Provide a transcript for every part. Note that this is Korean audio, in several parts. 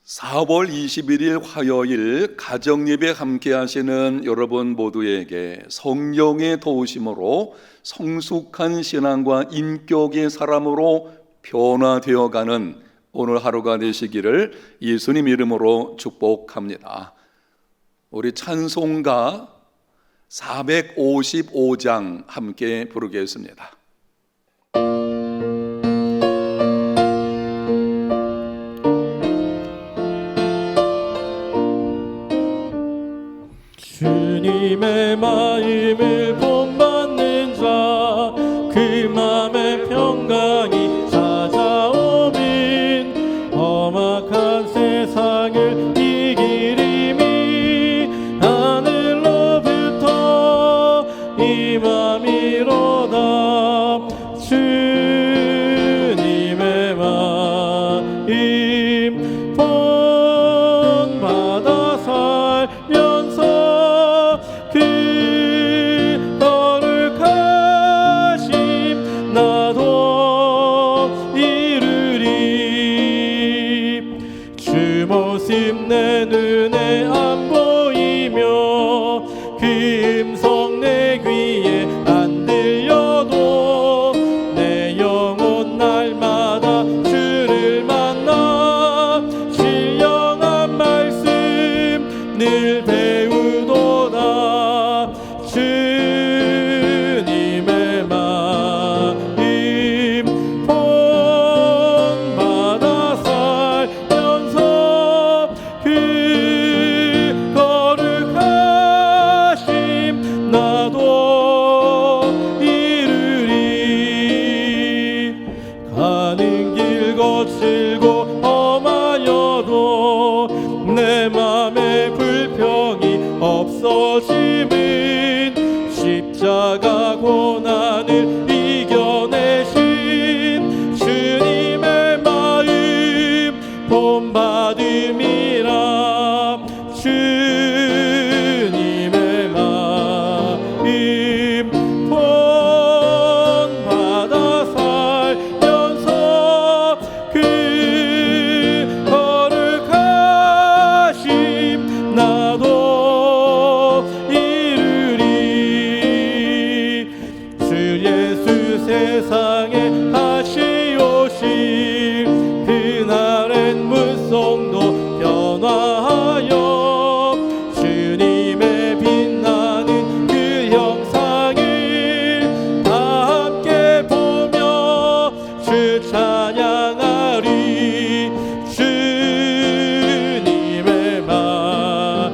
4월 21일 화요일 가정예배 함께 하시는 여러분 모두에게 성령의 도우심으로 성숙한 신앙과 인격의 사람으로 변화되어가는 오늘 하루가 되시기를 예수님 이름으로 축복합니다. 우리 찬송가 455장 함께 부르겠습니다. 주님의 마음을 본받는 자, 그 마음의 평강이 찾아오민 험악한 세상을 이기리미 하늘로부터 임함이로다. 주님의 마음 본받아 살면서 내 눈에 안 보이며 그 음성 내 귀에 안 들려도 내 영혼 날마다 주를 만나 신령한 말씀 늘 배우도다. 주님의 마음 본받아 살면서 그 거룩하심 나도 이루리. 가는 길 거칠고 험하여도 내 맘에 불평이 없어짐은 십자가 고난을 이겨내신 주님의 마음 본받음이라. 주님의 마음 본받아 살면서 그 거룩하심 나도 이루리. 주 예수 세상에 하시오실 그날엔 문성도 변화하여 주님의 빛나는 그 형상을 다 함께 보며 주 찬양하리. 주님의 마음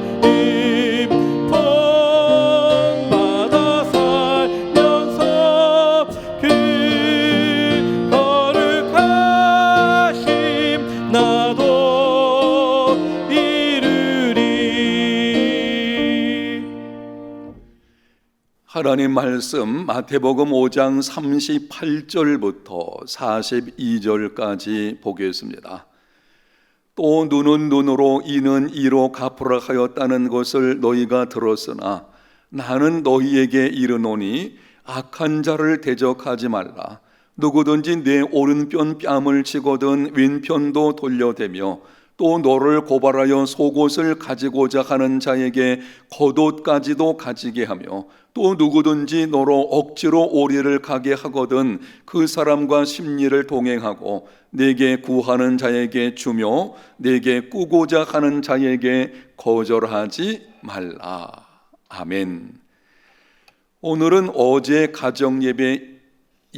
본받아 살면서 그 거룩하심 나도 이루리. 하나님 말씀 마태복음 5장 38절부터 42절까지 보겠습니다. 또 눈은 눈으로 이는 이로 갚으라 하였다는 것을 너희가 들었으나 나는 너희에게 이르노니 악한 자를 대적하지 말라. 누구든지 내 오른편 뺨을 치거든 왼편도 돌려대며 또 너를 고발하여 속옷을 가지고자 하는 자에게 겉옷까지도 가지게 하며 또 누구든지 너로 억지로 오리를 가게 하거든 그 사람과 심리를 동행하고 내게 구하는 자에게 주며 내게 꾸고자 하는 자에게 거절하지 말라. 아멘. 오늘은 어제 가정예배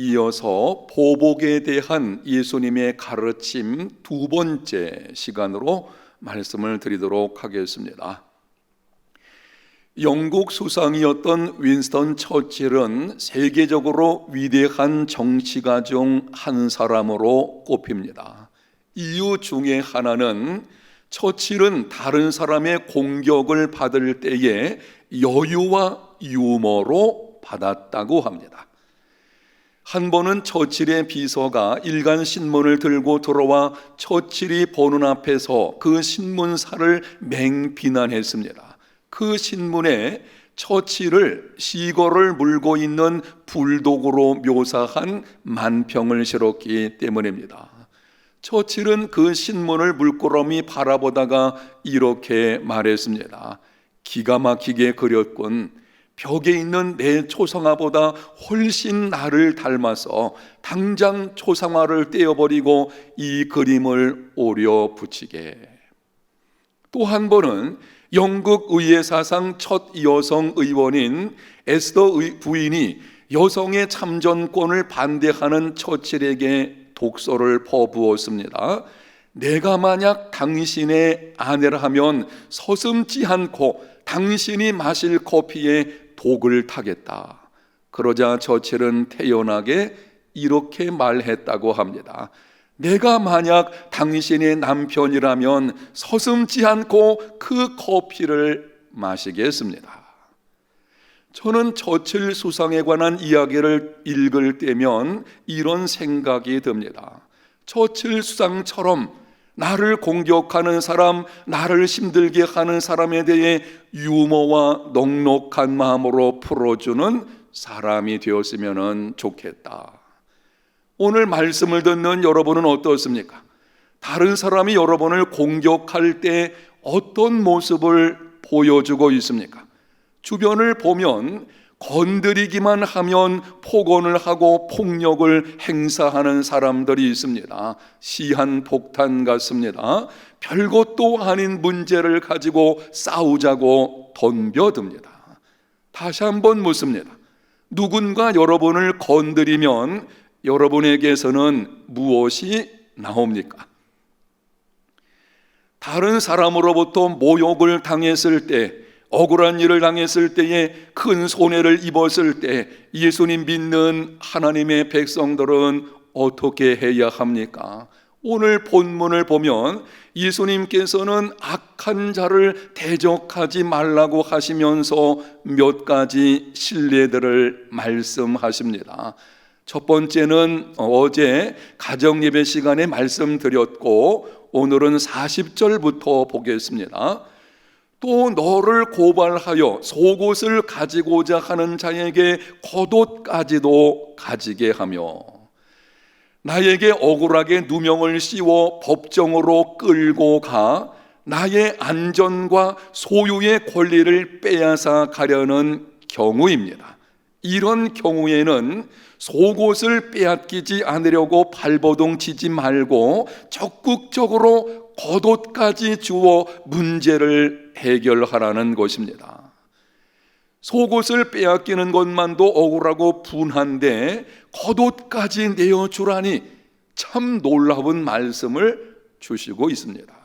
이어서 보복에 대한 예수님의 가르침 두 번째 시간으로 말씀을 드리도록 하겠습니다. 영국 수상이었던 윈스턴 처칠은 세계적으로 위대한 정치가 중 한 사람으로 꼽힙니다. 이유 중에 하나는 처칠은 다른 사람의 공격을 받을 때에 여유와 유머로 받았다고 합니다. 한 번은 처칠의 비서가 일간 신문을 들고 들어와 처칠이 보는 앞에서 그 신문사를 맹비난했습니다. 그 신문에 처칠을 시거를 물고 있는 불독으로 묘사한 만평을 실었기 때문입니다. 처칠은 그 신문을 물끄러미 바라보다가 이렇게 말했습니다. 기가 막히게 그렸군. 벽에 있는 내 초상화보다 훨씬 나를 닮아서 당장 초상화를 떼어버리고 이 그림을 오려 붙이게. 또 한 번은 영국 의회 사상 첫 여성 의원인 에스더 부인이 여성의 참전권을 반대하는 처칠에게 독서를 퍼부었습니다. 내가 만약 당신의 아내라 하면 서슴지 않고 당신이 마실 커피에 독을 타겠다. 그러자 처칠은 태연하게 이렇게 말했다고 합니다. 내가 만약 당신의 남편이라면 서슴지 않고 그 커피를 마시겠습니다. 저는 처칠 수상에 관한 이야기를 읽을 때면 이런 생각이 듭니다. 처칠 수상처럼 나를 공격하는 사람, 나를 힘들게 하는 사람에 대해 유머와 넉넉한 마음으로 풀어주는 사람이 되었으면 좋겠다. 오늘 말씀을 듣는 여러분은 어떻습니까? 다른 사람이 여러분을 공격할 때 어떤 모습을 보여주고 있습니까? 주변을 보면 건드리기만 하면 폭언을 하고 폭력을 행사하는 사람들이 있습니다. 시한폭탄 같습니다. 별것도 아닌 문제를 가지고 싸우자고 덤벼듭니다. 다시 한번 묻습니다. 누군가 여러분을 건드리면 여러분에게서는 무엇이 나옵니까? 다른 사람으로부터 모욕을 당했을 때, 억울한 일을 당했을 때에, 큰 손해를 입었을 때 예수님 믿는 하나님의 백성들은 어떻게 해야 합니까? 오늘 본문을 보면 예수님께서는 악한 자를 대적하지 말라고 하시면서 몇 가지 신뢰들을 말씀하십니다. 첫 번째는 어제 가정예배 시간에 말씀드렸고 오늘은 40절부터 보겠습니다. 또 너를 고발하여 속옷을 가지고자 하는 자에게 겉옷까지도 가지게 하며 나에게 억울하게 누명을 씌워 법정으로 끌고 가 나의 안전과 소유의 권리를 빼앗아 가려는 경우입니다. 이런 경우에는 속옷을 빼앗기지 않으려고 발버둥 치지 말고 적극적으로 겉옷까지 주어 문제를 해결하라는 것입니다. 속옷을 빼앗기는 것만도 억울하고 분한데 겉옷까지 내어주라니 참 놀라운 말씀을 주시고 있습니다.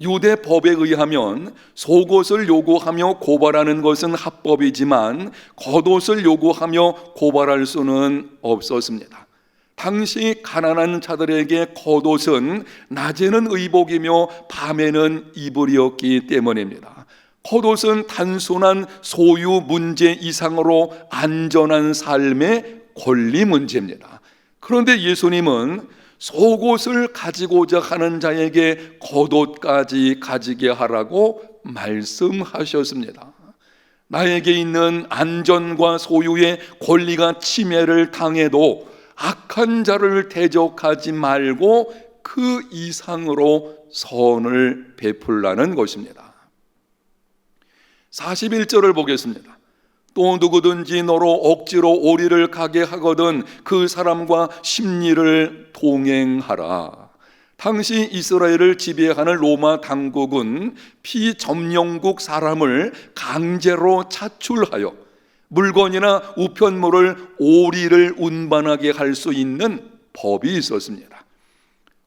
유대 법에 의하면 속옷을 요구하며 고발하는 것은 합법이지만 겉옷을 요구하며 고발할 수는 없었습니다. 당시 가난한 자들에게 겉옷은 낮에는 의복이며 밤에는 이불이었기 때문입니다. 겉옷은 단순한 소유 문제 이상으로 안전한 삶의 권리 문제입니다. 그런데 예수님은 속옷을 가지고자 하는 자에게 겉옷까지 가지게 하라고 말씀하셨습니다. 나에게 있는 안전과 소유의 권리가 침해를 당해도 악한 자를 대적하지 말고 그 이상으로 선을 베풀라는 것입니다. 41절을 보겠습니다. 또 누구든지 너로 억지로 오리를 가게 하거든 그 사람과 심리를 동행하라. 당시 이스라엘을 지배하는 로마 당국은 피점령국 사람을 강제로 차출하여 물건이나 우편물을 오리를 운반하게 할 수 있는 법이 있었습니다.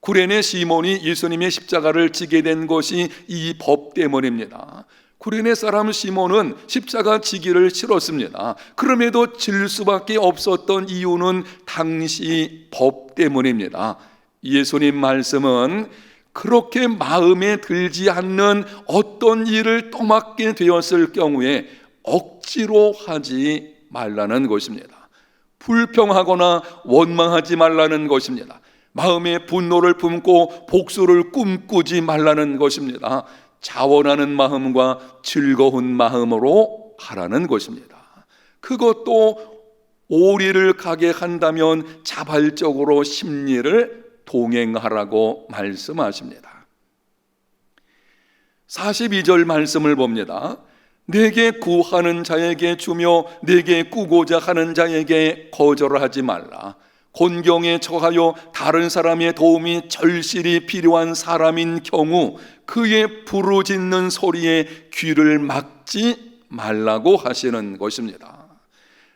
구레네 시몬이 예수님의 십자가를 지게 된 것이 이 법 때문입니다. 구레네 사람 시몬은 십자가 지기를 싫었습니다. 그럼에도 질 수밖에 없었던 이유는 당시 법 때문입니다. 예수님 말씀은 그렇게 마음에 들지 않는 어떤 일을 떠맡게 되었을 경우에 억지로 하지 말라는 것입니다. 불평하거나 원망하지 말라는 것입니다. 마음에 분노를 품고 복수를 꿈꾸지 말라는 것입니다. 자원하는 마음과 즐거운 마음으로 하라는 것입니다. 그것도 오리를 가게 한다면 자발적으로 심리를 동행하라고 말씀하십니다. 42절 말씀을 봅니다. 내게 구하는 자에게 주며 내게 꾸고자 하는 자에게 거절하지 말라. 곤경에 처하여 다른 사람의 도움이 절실히 필요한 사람인 경우 그의 부르짖는 소리에 귀를 막지 말라고 하시는 것입니다.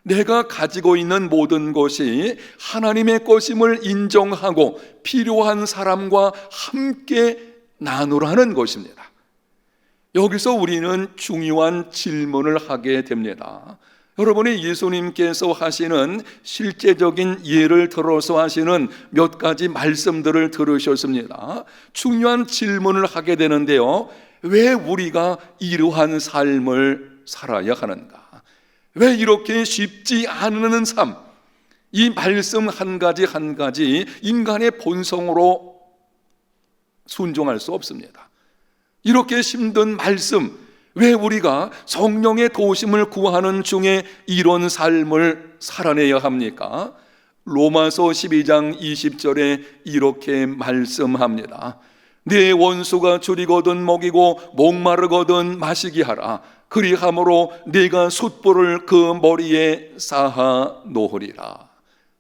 내가 가지고 있는 모든 것이 하나님의 것임을 인정하고 필요한 사람과 함께 나누라는 것입니다. 여기서 우리는 중요한 질문을 하게 됩니다. 여러분이 예수님께서 하시는 실제적인 예를 들어서 하시는 몇 가지 말씀들을 들으셨습니다. 중요한 질문을 하게 되는데요. 왜 우리가 이러한 삶을 살아야 하는가? 왜 이렇게 쉽지 않은 삶? 이 말씀 한 가지 한 가지 인간의 본성으로 순종할 수 없습니다. 이렇게 힘든 말씀, 왜 우리가 성령의 도우심을 구하는 중에 이런 삶을 살아내야 합니까? 로마서 12장 20절에 이렇게 말씀합니다. 네 원수가 줄이거든 먹이고 목마르거든 마시게 하라. 그리함으로 네가 숯불을 그 머리에 쌓아 놓으리라.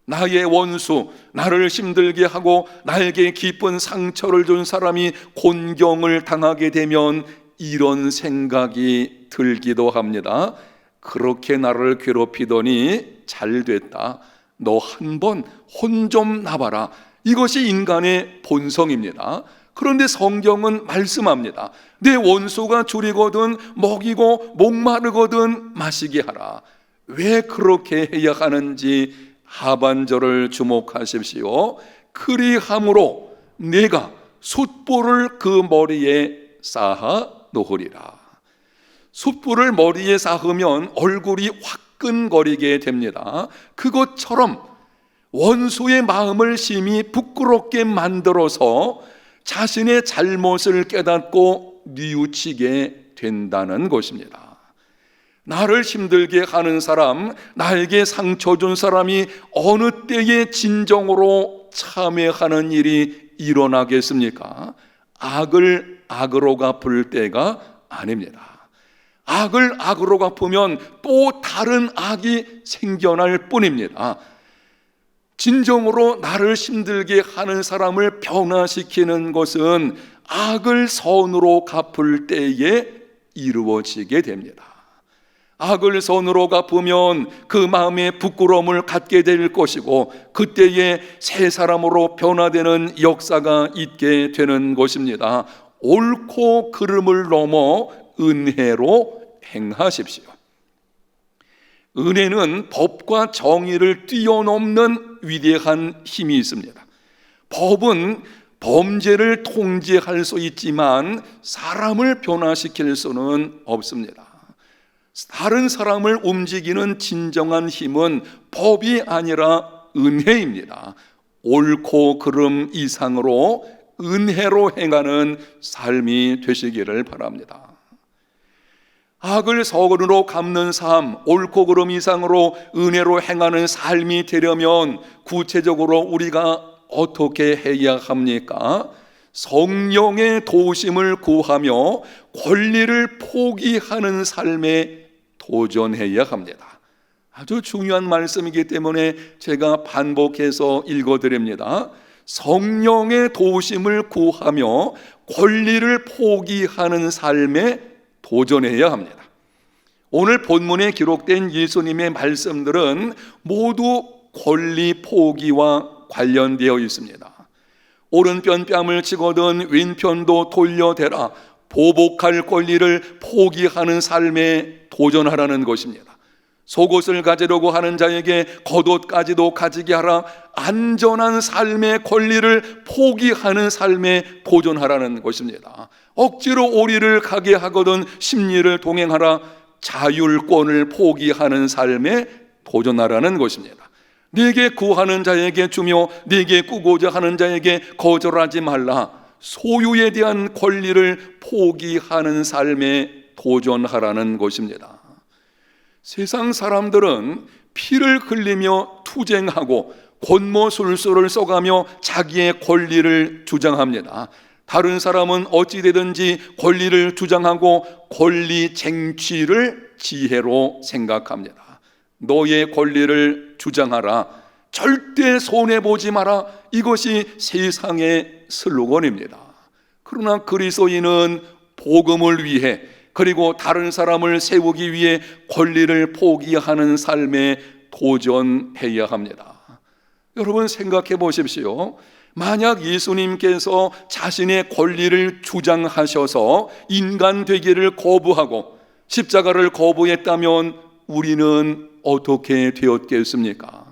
나의 원수, 나를 힘들게 하고 나에게 깊은 상처를 준 사람이 곤경을 당하게 되면 이런 생각이 들기도 합니다. 그렇게 나를 괴롭히더니 잘 됐다. 너 한번 혼 좀 나봐라. 이것이 인간의 본성입니다. 그런데 성경은 말씀합니다. 내 원수가 줄이거든 먹이고 목마르거든 마시게 하라. 왜 그렇게 해야 하는지 하반절을 주목하십시오. 그리함으로 내가 숯불을 그 머리에 쌓아 놓으리라. 숯불을 머리에 쌓으면 얼굴이 화끈거리게 됩니다. 그것처럼 원수의 마음을 심히 부끄럽게 만들어서 자신의 잘못을 깨닫고 뉘우치게 된다는 것입니다. 나를 힘들게 하는 사람, 나에게 상처 준 사람이 어느 때에 진정으로 참회하는 일이 일어나겠습니까? 악을 악으로 갚을 때가 아닙니다. 악을 악으로 갚으면 또 다른 악이 생겨날 뿐입니다. 진정으로 나를 힘들게 하는 사람을 변화시키는 것은 악을 선으로 갚을 때에 이루어지게 됩니다. 악을 선으로 갚으면 그 마음에 부끄러움을 갖게 될 것이고 그때에 새 사람으로 변화되는 역사가 있게 되는 것입니다. 옳고 그름을 넘어 은혜로 행하십시오. 은혜는 법과 정의를 뛰어넘는 위대한 힘이 있습니다. 법은 범죄를 통제할 수 있지만 사람을 변화시킬 수는 없습니다. 다른 사람을 움직이는 진정한 힘은 법이 아니라 은혜입니다. 옳고 그름 이상으로 은혜로 행하는 삶이 되시기를 바랍니다. 악을 선으로 갚는 삶, 옳고 그름 이상으로 은혜로 행하는 삶이 되려면 구체적으로 우리가 어떻게 해야 합니까? 성령의 도우심을 구하며 권리를 포기하는 삶에 도전해야 합니다. 아주 중요한 말씀이기 때문에 제가 반복해서 읽어드립니다. 성령의 도우심을 구하며 권리를 포기하는 삶에 도전해야 합니다. 오늘 본문에 기록된 예수님의 말씀들은 모두 권리 포기와 관련되어 있습니다. 오른편 뺨을 치거든 왼편도 돌려대라. 보복할 권리를 포기하는 삶에 도전하라는 것입니다. 속옷을 가지려고 하는 자에게 겉옷까지도 가지게 하라. 안전한 삶의 권리를 포기하는 삶에 도전하라는 것입니다. 억지로 오리를 가게 하거든 심리를 동행하라. 자율권을 포기하는 삶에 도전하라는 것입니다. 네게 구하는 자에게 주며 네게 꾸고자 하는 자에게 거절하지 말라. 소유에 대한 권리를 포기하는 삶에 도전하라는 것입니다. 세상 사람들은 피를 흘리며 투쟁하고 권모술수를 써가며 자기의 권리를 주장합니다. 다른 사람은 어찌되든지 권리를 주장하고 권리 쟁취를 지혜로 생각합니다. 너의 권리를 주장하라, 절대 손해보지 마라, 이것이 세상의 슬로건입니다. 그러나 그리스도인은 복음을 위해, 그리고 다른 사람을 세우기 위해 권리를 포기하는 삶에 도전해야 합니다. 여러분 생각해 보십시오. 만약 예수님께서 자신의 권리를 주장하셔서 인간 되기를 거부하고 십자가를 거부했다면 우리는 어떻게 되었겠습니까?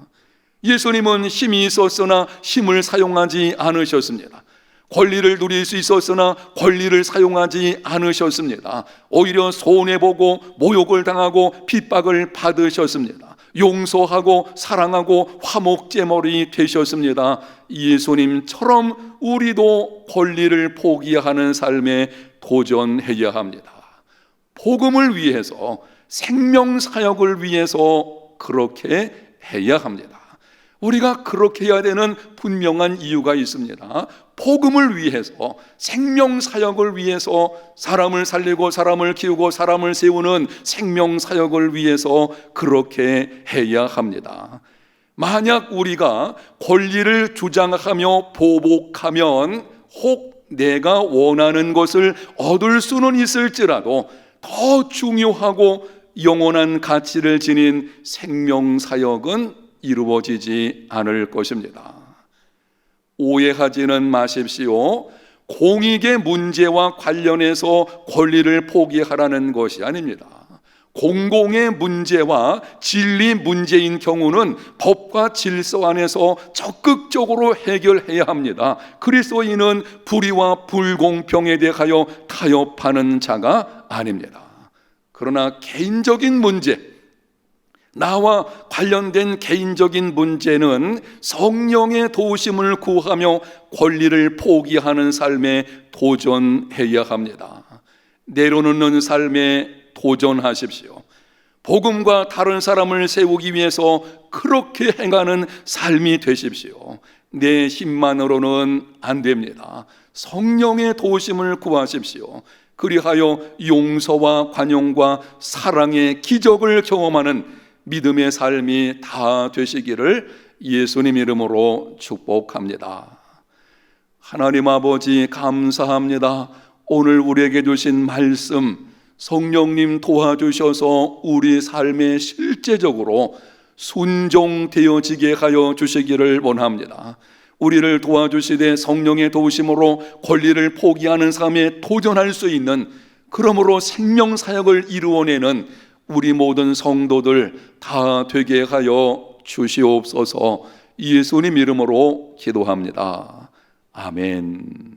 예수님은 힘이 있었으나 힘을 사용하지 않으셨습니다. 권리를 누릴 수 있었으나 권리를 사용하지 않으셨습니다. 오히려 손해보고 모욕을 당하고 핍박을 받으셨습니다. 용서하고 사랑하고 화목제물이 되셨습니다. 예수님처럼 우리도 권리를 포기하는 삶에 도전해야 합니다. 복음을 위해서, 생명사역을 위해서 그렇게 해야 합니다. 우리가 그렇게 해야 되는 분명한 이유가 있습니다. 복음을 위해서, 생명사역을 위해서, 사람을 살리고 사람을 키우고 사람을 세우는 생명사역을 위해서 그렇게 해야 합니다. 만약 우리가 권리를 주장하며 보복하면 혹 내가 원하는 것을 얻을 수는 있을지라도 더 중요하고 영원한 가치를 지닌 생명사역은 이루어지지 않을 것입니다. 오해하지는 마십시오. 공익의 문제와 관련해서 권리를 포기하라는 것이 아닙니다. 공공의 문제와 진리 문제인 경우는 법과 질서 안에서 적극적으로 해결해야 합니다. 그리스도인은 불의와 불공평에 대하여 타협하는 자가 아닙니다. 그러나 개인적인 문제, 나와 관련된 개인적인 문제는 성령의 도우심을 구하며 권리를 포기하는 삶에 도전해야 합니다. 내려놓는 삶에 도전하십시오. 복음과 다른 사람을 세우기 위해서 그렇게 행하는 삶이 되십시오. 내 힘만으로는 안 됩니다. 성령의 도우심을 구하십시오. 그리하여 용서와 관용과 사랑의 기적을 경험하는 믿음의 삶이 다 되시기를 예수님 이름으로 축복합니다. 하나님 아버지 감사합니다. 오늘 우리에게 주신 말씀, 성령님 도와주셔서 우리 삶에 실제적으로 순종되어지게 하여 주시기를 원합니다. 우리를 도와주시되 성령의 도우심으로 권리를 포기하는 삶에 도전할 수 있는, 그러므로 생명사역을 이루어내는 우리 모든 성도들 다 되게 하여 주시옵소서. 예수님 이름으로 기도합니다. 아멘.